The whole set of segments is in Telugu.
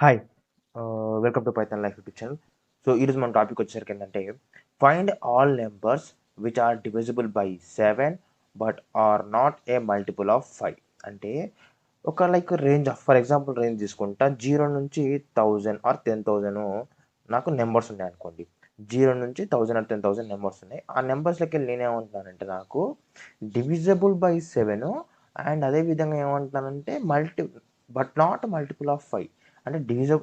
Hi welcome to Python life YouTube channel. So ఈరోజు మన టాపిక్ వచ్చేసరికి ఏంటంటే find all numbers which are divisible by 7 but are not a multiple of 5. అంటే ఒక range of for example range తీసుకుంటా 0 నుంచి 1000 ఆర్ 10,000 నాకు నెంబర్స్ ఉన్నాయి అనుకోండి. 0 నుంచి 1000 ఆర్ 10,000 నెంబర్స్ ఉన్నాయి. ఆ నెంబర్స్లోకి వెళ్ళి నేనేమంటున్నానంటే నాకు డివిజిబుల్ బై 7 అండ్ అదేవిధంగా ఏమంటున్నానంటే బట్ నాట్ మల్టిపుల్ ఆఫ్ 5. అంటే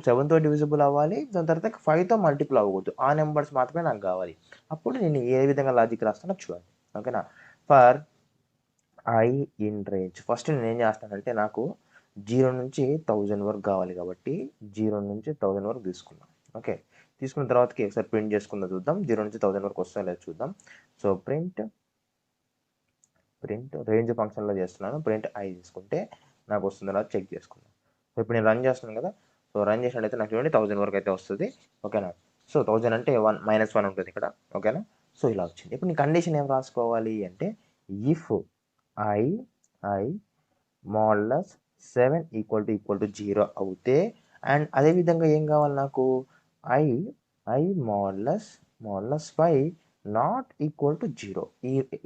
7తో డివిజిబుల్ అవ్వాలి, దాని తర్వాత 5తో మల్టిపుల్ అవ్వకూడదు. ఆ నెంబర్స్ మాత్రమే నాకు కావాలి. అప్పుడు నేను ఏ విధంగా లాజిక్ రాస్తానో చూడండి. ఓకేనా? For I in range first నేను ఏం చేస్తానంటే నాకు 0 నుంచి 1000 వరకు కావాలి కాబట్టి 0 నుంచి 1000 వరకు తీసుకున్నాం. ఓకే, తీసుకున్న తర్వాతకి ఒకసారి ప్రింట్ చేసుకుందాం, చూద్దాం 0 నుంచి 1000 వరకు వస్తా లేదు చూద్దాం. సో ప్రింట్ రేంజ్ ఫంక్షన్లో చేస్తున్నాను. ప్రింట్ ఐ తీసుకుంటే నాకు వస్తుందో లేదో చెక్ చేసుకుందాం. సో ఇప్పుడు నేను రన్ చేస్తున్నాను కదా. సో రన్ చేసినట్టయితే నాకు చూడండి 1000 వరకు అయితే వస్తుంది. ఓకేనా? సో 1000 అంటే -1 ఉంటుంది ఇక్కడ. ఓకేనా? సో ఇలా వచ్చింది. ఇప్పుడు నీ కండిషన్ ఏం రాసుకోవాలి అంటే if I modulus 7 equal to 0 అవుతే, అండ్ అదేవిధంగా ఏం కావాలి నాకు I modulus 5 not equal to 0.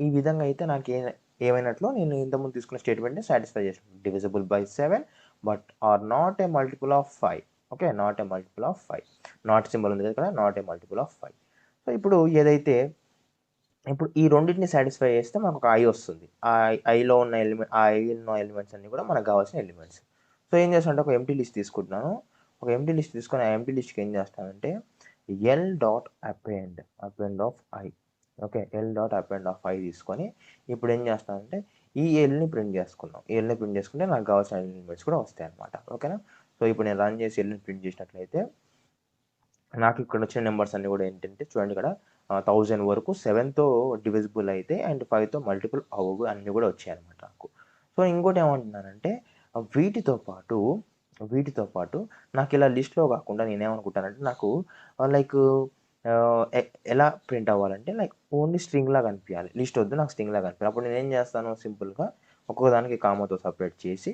ఈ విధంగా అయితే నాకు ఏమైనట్లు నేను ఇంతకుముందు తీసుకున్న స్టేట్మెంట్ని సాటిస్ఫై చేసాను. Divisible by 7 but are not a multiple of 5. Okay, not a multiple of 5. Not symbol ఉంది కదా, not a multiple of 5. So ఇప్పుడు ఈ రెండింటిని సాటిస్ఫై చేస్తే మనకు ఒక ఐ వస్తుంది. ఆ ఐలో ఉన్న ఎలిమెంట్స్ అన్ని కూడా మనకు కావాల్సిన ఎలిమెంట్స్. సో ఏం చేస్తానంటే ఒక ఎంటీ లిస్ట్ తీసుకుంటున్నాను. ఒక ఎంటీ లిస్ట్ తీసుకొని ఆ ఎంటీ లిస్ట్కి ఏం చేస్తానంటే L dot append of I. Okay, L dot append of I తీసుకొని ఇప్పుడు ఏం చేస్తానంటే ఈ ఎల్ని ప్రింట్ చేసుకుందాం. ఈ ఎల్ని ప్రింట్ చేసుకుంటే నాకు కావాల్సిన ఎలిమెంట్స్ కూడా వస్తాయి అనమాట. ఓకేనా? సో ఇప్పుడు నేను రన్ చేసి ఎల్ని ప్రింట్ చేసినట్లయితే నాకు ఇక్కడ వచ్చిన నెంబర్స్ అన్ని కూడా ఏంటంటే చూడండి, ఇక్కడ 1000 వరకు 7తో డివిజిబుల్ అయితే అండ్ 5తో మల్టిపుల్ అవ్వవు అన్నీ కూడా వచ్చాయి అనమాట నాకు. సో ఇంకోటి ఏమంటున్నానంటే వీటితో పాటు నాకు ఇలా లిస్ట్లో కాకుండా నేనేమనుకుంటానంటే నాకు లైక్ ఎలా ప్రింట్ అవ్వాలంటే ఓన్లీ స్ట్రింగ్ లాగా కనిపించాలి. లిస్ట్ వద్దు, నాకు స్ట్రింగ్ లాగా కనిపించాలి. అప్పుడు నేను ఏం చేస్తాను, సింపుల్గా ఒక్కొక్కదానికి కామాతో సపరేట్ చేసి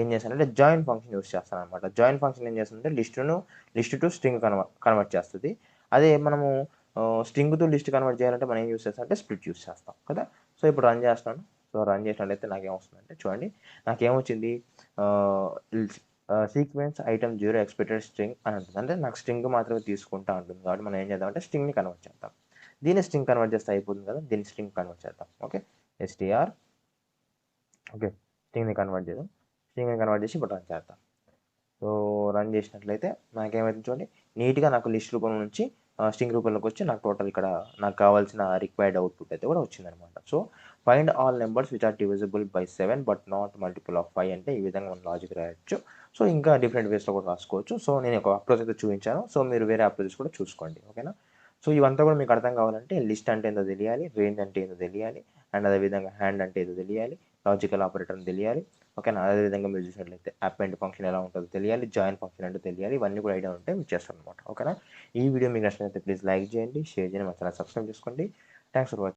ఏం చేస్తానంటే జాయిన్ ఫంక్షన్ యూస్ చేస్తాను అనమాట. జాయిన్ ఫంక్షన్ ఏం చేస్తుందంటే లిస్ట్ టు స్ట్రింగ్ కన్వర్ట్ చేస్తుంది. అదే మనము స్ట్రింగ్ టు లిస్ట్ కన్వర్ట్ చేయాలంటే మనం ఏం యూస్ చేస్తాం అంటే స్ప్లిట్ యూస్ చేస్తాం కదా. సో ఇప్పుడు రన్ చేస్తాను. సో రన్ చేసినట్లయితే నాకేమొస్తుందంటే చూడండి, నాకేమొచ్చింది సీక్వెన్స్ ఐటమ్ 0 ఎక్స్పెక్టెడ్ స్ట్రింగ్ అని ఉంటుంది. అంటే నాకు స్ట్రింగ్ మాత్రమే తీసుకుంటా ఉంటుంది కాబట్టి మనం ఏం చేద్దామంటే స్ట్రింగ్ని కన్వర్ట్ చేద్దాం. దీన్ని స్ట్రింగ్ కన్వర్ట్ చేస్తే అయిపోతుంది కదా, దీన్ని స్ట్రింగ్ కన్వర్ట్ చేద్దాం. Okay, str. ఓకే, స్ట్రింగ్ని కన్వర్ట్ చేసి ఇప్పుడు రన్ చేద్దాం. సో రన్ చేసినట్లయితే నాకేమైతుంది చూడండి, నీట్గా నాకు లిస్ట్ రూపం నుంచి స్ట్రింగ్ రూపంలోకి వచ్చి నాకు టోటల్ ఇక్కడ నాకు కావాల్సిన రిక్వైర్డ్ అవుట్పుట్ అయితే కూడా వచ్చిందనమాట. So find all numbers which are divisible by 7 but not multiple of 5 అంటే ఈ విధంగా మనం లాజిక్ రాయొచ్చు. సో ఇంకా డిఫరెంట్ వేస్లో కూడా రాసుకోవచ్చు. సో నేను ఒక అప్రోచ్ అయితే చూపించాను. సో మీరు వేరే అప్రోచెస్ కూడా చూసుకోండి. ఓకేనా? సో ఇవంతా కూడా మీకు అర్థం కావాలంటే లిస్ట్ అంటే ఏందో తెలియాలి, రేంజ్ అంటే ఏందో తెలియాలి, అండ్ అదేవిధంగా హ్యాండ్ అంటే ఏదో తెలియాలి, లాజికల్ ఆపరేటర్ అని తెలియాలి. ఓకేనా? అదేవిధంగా మీరు చూసినట్లయితే అపెండ్ ఫంక్షన్ ఎలా ఉంటుందో తెలియాలి, జాయిన్ ఫంక్షన్ అంటే తెలియాలి. ఇవన్నీ కూడా ఐడియా ఉంటే మీరు చేస్తారు అనమాట. ఓకేనా? ఈ వీడియో మీకు నచ్చినట్లయితే ప్లీజ్ లైక్ చేయండి, షేర్ చేయండి, మా ఛానల్ సబ్స్క్రైబ్ చేసుకోండి. Thanks for watching.